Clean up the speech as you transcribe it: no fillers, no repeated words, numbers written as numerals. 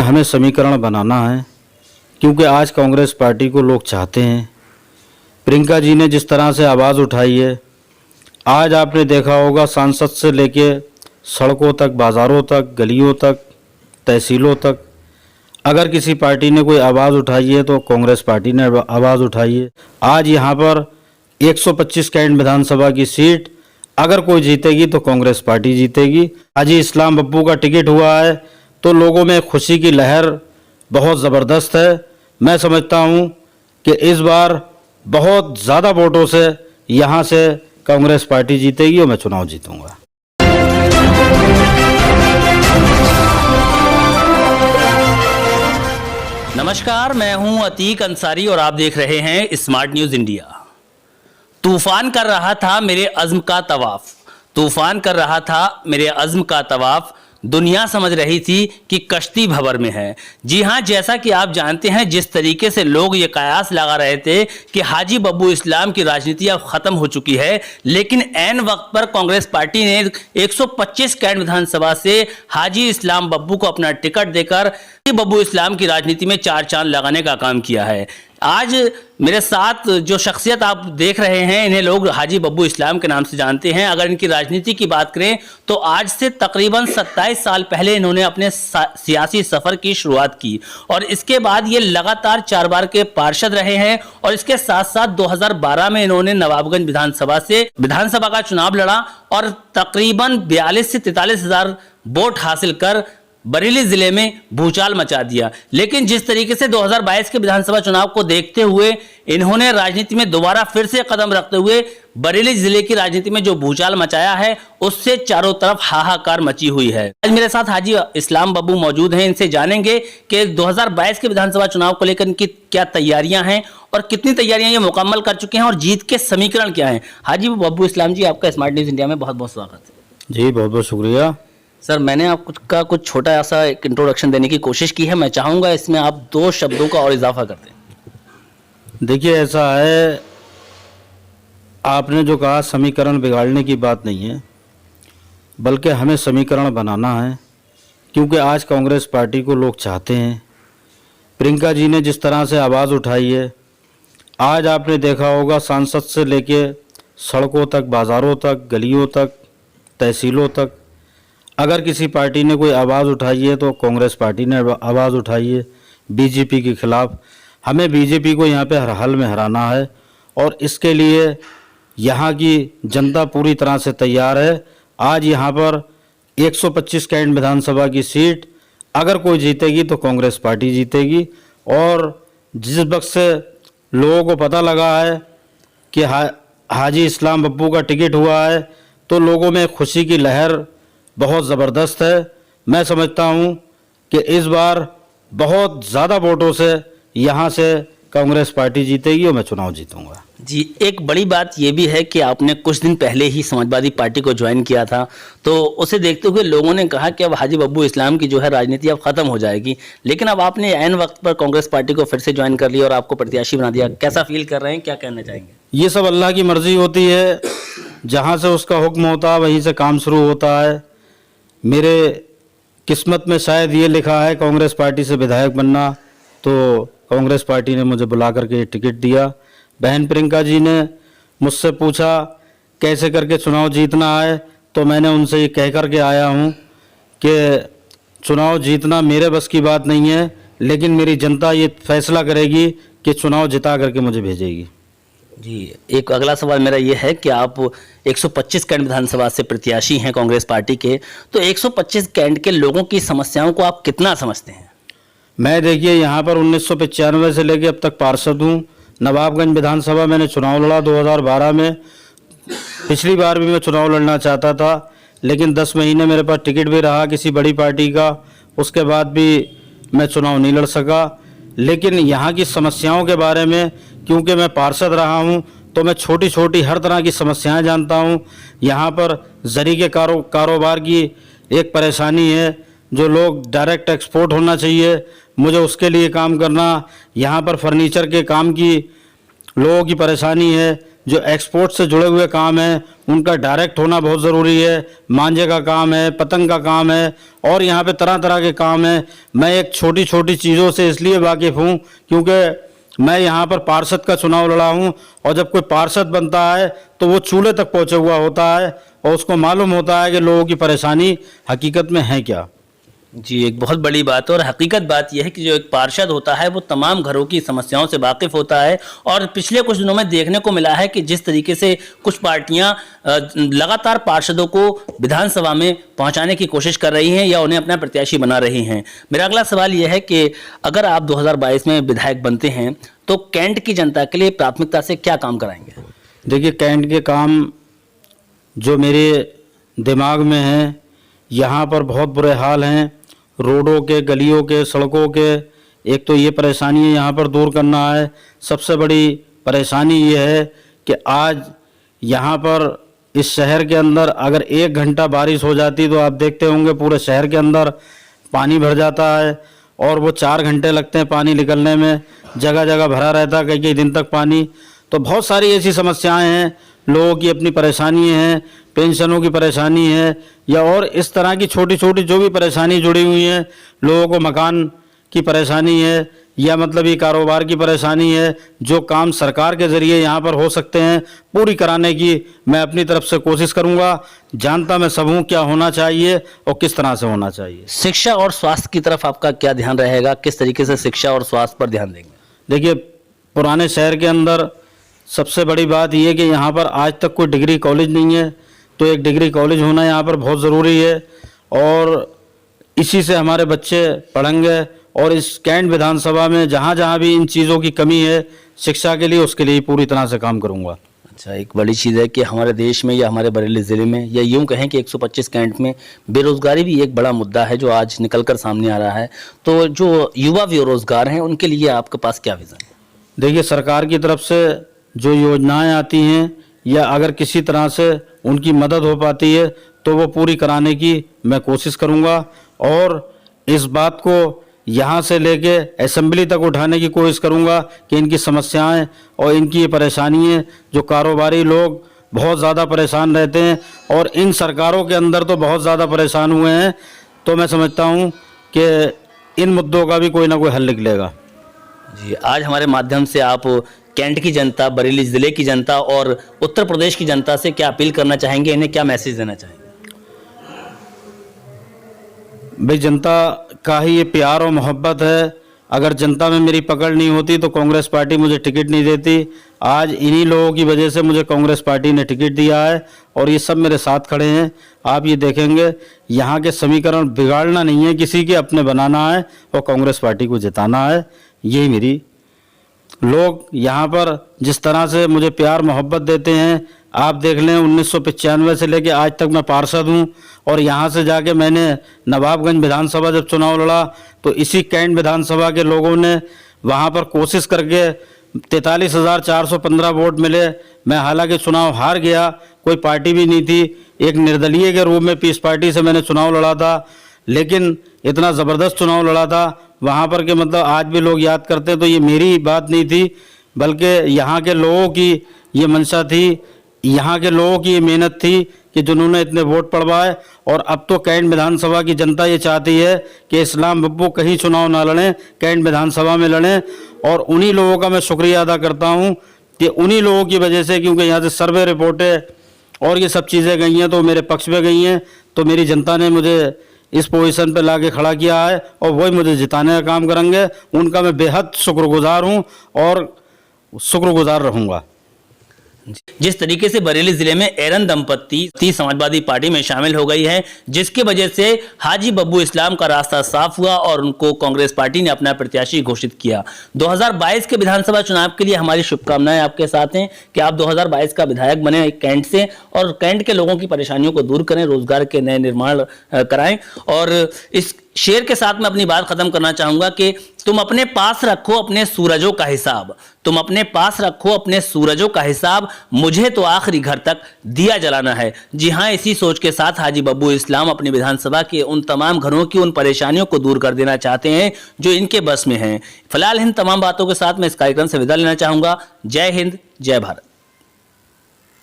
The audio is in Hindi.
हमें समीकरण बनाना है, क्योंकि आज कांग्रेस पार्टी को लोग चाहते हैं। प्रियंका जी ने जिस तरह से आवाज़ उठाई है, आज आपने देखा होगा सांसद से लेके सड़कों तक, बाज़ारों तक, गलियों तक, तहसीलों तक, अगर किसी पार्टी ने कोई आवाज़ उठाई है तो कांग्रेस पार्टी ने आवाज़ उठाई है। आज यहाँ पर 125 कैंट विधानसभा की सीट अगर कोई जीतेगी तो कांग्रेस पार्टी जीतेगी। हाजी इस्लाम बब्बू का टिकट हुआ है तो लोगों में खुशी की लहर बहुत ज़बरदस्त है। मैं समझता हूँ कि इस बार बहुत ज़्यादा वोटों से यहाँ से कांग्रेस पार्टी जीतेगी और मैं चुनाव जीतूँगा। नमस्कार, मैं हूं अतीक अंसारी और आप देख रहे हैं स्मार्ट न्यूज इंडिया। तूफान कर रहा था मेरे अज़्म का तवाफ, तूफान कर रहा था मेरे अज़्म का तवाफ, दुनिया समझ रही थी कि कश्ती भंवर में है। जी हां, जैसा कि आप जानते हैं, जिस तरीके से लोग ये कयास लगा रहे थे कि हाजी बब्बू इस्लाम की राजनीति अब खत्म हो चुकी है, लेकिन ऐन वक्त पर कांग्रेस पार्टी ने 125 कैंट विधानसभा से हाजी इस्लाम बब्बू को अपना टिकट देकर बब्बू इस्लाम की राजनीति में चार चांद लगाने का काम किया है। आज मेरे साथ जो शख्सियत आप देख रहे हैं, इन्हें लोग हाजी बब्बू इस्लाम के नाम से जानते हैं। अगर इनकी राजनीति की बात करें तो आज से तकरीबन 27 साल पहले इन्होंने अपने सियासी सफ़र की शुरुआत की और इसके बाद ये लगातार 4 बार के पार्षद रहे हैं और इसके साथ साथ 2012 में इन्होंने नवाबगंज विधानसभा का चुनाव लड़ा और तकरीबन 42 से 43 हज़ार वोट हासिल कर बरेली जिले में भूचाल मचा दिया। लेकिन जिस तरीके से 2022 के विधानसभा चुनाव को देखते हुए इन्होंने राजनीति में दोबारा फिर से कदम रखते हुए बरेली जिले की राजनीति में जो भूचाल मचाया है, उससे चारों तरफ हाहाकार मची हुई है। आज मेरे साथ हाजी इस्लाम बब्बू मौजूद हैं। इनसे जानेंगे कि 2022 के विधानसभा चुनाव को लेकर इनकी क्या तैयारियां हैं और कितनी तैयारियां ये मुकम्मल कर चुके हैं और जीत के समीकरण क्या हैं। हाजी बब्बू इस्लाम जी, आपका स्मार्ट न्यूज इंडिया में बहुत बहुत स्वागत है। जी, बहुत बहुत शुक्रिया सर। मैंने आपका कुछ छोटा सा एक इंट्रोडक्शन देने की कोशिश की है, मैं चाहूँगा इसमें आप 2 शब्दों का और इजाफा कर दें। देखिए, ऐसा है, आपने जो कहा समीकरण बिगाड़ने की बात नहीं है, बल्कि हमें समीकरण बनाना है, क्योंकि आज कांग्रेस पार्टी को लोग चाहते हैं। प्रियंका जी ने जिस तरह से आवाज़ उठाई है, आज आपने देखा होगा सांसद से लेके सड़कों तक, बाज़ारों तक, गलियों तक, तहसीलों तक, अगर किसी पार्टी ने कोई आवाज़ उठाई है तो कांग्रेस पार्टी ने आवाज़ उठाई है बीजेपी के ख़िलाफ़। हमें बीजेपी को यहाँ पे हर हाल में हराना है और इसके लिए यहाँ की जनता पूरी तरह से तैयार है। आज यहाँ पर 125 कैंट विधानसभा की सीट अगर कोई जीतेगी तो कांग्रेस पार्टी जीतेगी। और जिस वक्त से लोगों को पता लगा है कि हाजी इस्लाम बब्बू का टिकट हुआ है तो लोगों में खुशी की लहर बहुत ज़बरदस्त है। मैं समझता हूँ कि इस बार बहुत ज़्यादा वोटों से यहाँ से कांग्रेस पार्टी जीतेगी और मैं चुनाव जीतूँगा। जी, एक बड़ी बात ये भी है कि आपने कुछ दिन पहले ही समाजवादी पार्टी को ज्वाइन किया था, तो उसे देखते हुए लोगों ने कहा कि अब हाजी बब्बू इस्लाम की जो है राजनीति अब ख़त्म हो जाएगी, लेकिन अब आपने ऐन वक्त पर कांग्रेस पार्टी को फिर से ज्वाइन कर लिया और आपको प्रत्याशी बना दिया। कैसा फील कर रहे हैं, क्या कहना चाहेंगे? ये सब अल्लाह की मर्ज़ी होती है, जहाँ से उसका हुक्म होता है वहीं से काम शुरू होता है। मेरे किस्मत में शायद ये लिखा है कांग्रेस पार्टी से विधायक बनना, तो कांग्रेस पार्टी ने मुझे बुला करके टिकट दिया। बहन प्रियंका जी ने मुझसे पूछा कैसे करके चुनाव जीतना है, तो मैंने उनसे ये कह कर के आया हूँ कि चुनाव जीतना मेरे बस की बात नहीं है, लेकिन मेरी जनता ये फैसला करेगी कि चुनाव जिता करके मुझे भेजेगी। जी, एक अगला सवाल मेरा ये है कि आप 125 कैंट विधानसभा से प्रत्याशी हैं कांग्रेस पार्टी के, तो 125 कैंट के लोगों की समस्याओं को आप कितना समझते हैं? मैं देखिए यहाँ पर 1995 से लेकर अब तक पार्षद हूँ। नवाबगंज विधानसभा मैंने चुनाव लड़ा 2012 में। पिछली बार भी मैं चुनाव लड़ना चाहता था, लेकिन 10 महीने मेरे पास टिकट भी रहा किसी बड़ी पार्टी का, उसके बाद भी मैं चुनाव नहीं लड़ सका। लेकिन यहाँ की समस्याओं के बारे में, क्योंकि मैं पार्षद रहा हूँ, तो मैं छोटी छोटी हर तरह की समस्याएं जानता हूँ। यहाँ पर जरी के कारोबार की एक परेशानी है, जो लोग डायरेक्ट एक्सपोर्ट होना चाहिए, मुझे उसके लिए काम करना। यहाँ पर फर्नीचर के काम की लोगों की परेशानी है, जो एक्सपोर्ट से जुड़े हुए काम हैं उनका डायरेक्ट होना बहुत ज़रूरी है। मांझे का काम है, पतंग का काम है और यहाँ पे तरह तरह के काम हैं। मैं एक छोटी छोटी चीज़ों से इसलिए वाकिफ़ हूँ क्योंकि मैं यहाँ पर पार्षद का चुनाव लड़ा हूँ और जब कोई पार्षद बनता है तो वो चूल्हे तक पहुँचा हुआ होता है और उसको मालूम होता है कि लोगों की परेशानी हकीकत में है क्या। जी, एक बहुत बड़ी बात है और हकीकत बात यह है कि जो एक पार्षद होता है वो तमाम घरों की समस्याओं से वाकिफ होता है। और पिछले कुछ दिनों में देखने को मिला है कि जिस तरीके से कुछ पार्टियां लगातार पार्षदों को विधानसभा में पहुंचाने की कोशिश कर रही हैं या उन्हें अपना प्रत्याशी बना रही हैं। मेरा अगला सवाल यह है कि अगर आप 2022 में विधायक बनते हैं तो कैंट की जनता के लिए प्राथमिकता से क्या काम कराएंगे? देखिए, कैंट के काम जो मेरे दिमाग में हैं, यहाँ पर बहुत बुरे हाल हैं, रोडों के, गलियों के, सड़कों के। एक तो ये परेशानी यहाँ पर दूर करना है। सबसे बड़ी परेशानी ये है कि आज यहाँ पर इस शहर के अंदर अगर 1 घंटा बारिश हो जाती तो आप देखते होंगे पूरे शहर के अंदर पानी भर जाता है और वो 4 घंटे लगते हैं पानी निकलने में। जगह जगह भरा रहता है, कई कई दिन तक पानी। तो बहुत सारी ऐसी समस्याएं हैं, लोगों की अपनी परेशानी है, पेंशनों की परेशानी है या और इस तरह की छोटी छोटी जो भी परेशानी जुड़ी हुई है। लोगों को मकान की परेशानी है या मतलब ये कारोबार की परेशानी है। जो काम सरकार के ज़रिए यहाँ पर हो सकते हैं पूरी कराने की मैं अपनी तरफ से कोशिश करूँगा। जानता मैं सब हूँ क्या होना चाहिए और किस तरह से होना चाहिए। शिक्षा और स्वास्थ्य की तरफ आपका क्या ध्यान रहेगा? किस तरीके से शिक्षा और स्वास्थ्य पर ध्यान देंगे? देखिए, पुराने शहर के अंदर सबसे बड़ी बात यह है कि यहाँ पर आज तक कोई डिग्री कॉलेज नहीं है, तो एक डिग्री कॉलेज होना यहाँ पर बहुत ज़रूरी है और इसी से हमारे बच्चे पढ़ेंगे। और इस कैंट विधानसभा में जहाँ जहाँ भी इन चीज़ों की कमी है शिक्षा के लिए, उसके लिए पूरी तरह से काम करूँगा। अच्छा, एक बड़ी चीज़ है कि हमारे देश में या हमारे बरेली ज़िले में या यूँ कहें कि 125 कैंट में बेरोज़गारी भी एक बड़ा मुद्दा है जो आज निकल कर सामने आ रहा है। तो जो युवा बेरोज़गार हैं उनके लिए आपके पास क्या विज़न है? देखिए, सरकार की तरफ से जो योजनाएं आती हैं या अगर किसी तरह से उनकी मदद हो पाती है तो वो पूरी कराने की मैं कोशिश करूँगा और इस बात को यहाँ से लेके असेंबली तक उठाने की कोशिश करूँगा कि इनकी समस्याएं और इनकी ये परेशानी है। जो कारोबारी लोग बहुत ज़्यादा परेशान रहते हैं और इन सरकारों के अंदर तो बहुत ज़्यादा परेशान हुए हैं, तो मैं समझता हूँ कि इन मुद्दों का भी कोई ना कोई हल निकलेगा। जी, आज हमारे माध्यम से आप कैंट की जनता, बरेली ज़िले की जनता और उत्तर प्रदेश की जनता से क्या अपील करना चाहेंगे? इन्हें क्या मैसेज देना चाहेंगे? भाई, जनता का ही ये प्यार और मोहब्बत है। अगर जनता में मेरी पकड़ नहीं होती तो कांग्रेस पार्टी मुझे टिकट नहीं देती। आज इन्हीं लोगों की वजह से मुझे कांग्रेस पार्टी ने टिकट दिया है और ये सब मेरे साथ खड़े हैं। आप ये देखेंगे, यहाँ के समीकरण बिगाड़ना नहीं है किसी के, अपने बनाना है और कांग्रेस पार्टी को जिताना है। यही मेरी लोग यहाँ पर जिस तरह से मुझे प्यार मोहब्बत देते हैं, आप देख लें 1995 से लेके आज तक मैं पार्षद हूँ और यहाँ से जाके मैंने नवाबगंज विधानसभा जब चुनाव लड़ा तो इसी कैंट विधानसभा के लोगों ने वहाँ पर कोशिश करके 43,415 वोट मिले। मैं हालांकि चुनाव हार गया, कोई पार्टी भी नहीं थी, एक निर्दलीय के रूप में पीस पार्टी से मैंने चुनाव लड़ा था, लेकिन इतना ज़बरदस्त चुनाव लड़ा था वहाँ पर कि मतलब आज भी लोग याद करते हैं। तो ये मेरी बात नहीं थी बल्कि यहाँ के लोगों की ये मंशा थी, यहाँ के लोगों की ये मेहनत थी कि जिन्होंने इतने वोट पड़वाए। और अब तो कैंट विधानसभा की जनता ये चाहती है कि इस्लाम बब्बू कहीं चुनाव ना लड़ें, कैंट विधानसभा में लड़ें। और उन्हीं लोगों का मैं शुक्रिया अदा करता हूँ कि उन्हीं लोगों की वजह से, क्योंकि यहाँ से सर्वे रिपोर्टें और ये सब चीज़ें गई हैं तो मेरे पक्ष में गई हैं, तो मेरी जनता ने मुझे इस पोजीशन पे लाके खड़ा किया है और वही मुझे जिताने का काम करेंगे। उनका मैं बेहद शुक्रगुजार हूँ और शुक्रगुजार रहूँगा। जिस तरीके से बरेली जिले में एरन दंपत्ति समाजवादी पार्टी में शामिल हो गई है, जिसकी वजह से हाजी बब्बू इस्लाम का रास्ता साफ हुआ और उनको कांग्रेस पार्टी ने अपना प्रत्याशी घोषित किया। 2022 के विधानसभा चुनाव के लिए हमारी शुभकामनाएं आपके साथ हैं कि आप 2022 का विधायक बने कैंट से और कैंट के लोगों की परेशानियों को दूर करें, रोजगार के नए निर्माण कराएं। और इस शेर के साथ मैं अपनी बात खत्म करना चाहूंगा कि तुम अपने पास रखो अपने सूरजों का हिसाब, तुम अपने पास रखो अपने सूरजों का हिसाब, मुझे तो आखिरी घर तक दिया जलाना है। जी हां, इसी सोच के साथ हाजी बब्बू इस्लाम अपनी विधानसभा के उन तमाम घरों की उन परेशानियों को दूर कर देना चाहते हैं जो इनके बस में हैं। फिलहाल इन तमाम बातों के साथ मैं इस कार्यक्रम से विदा लेना चाहूंगा। जय हिंद, जय भारत।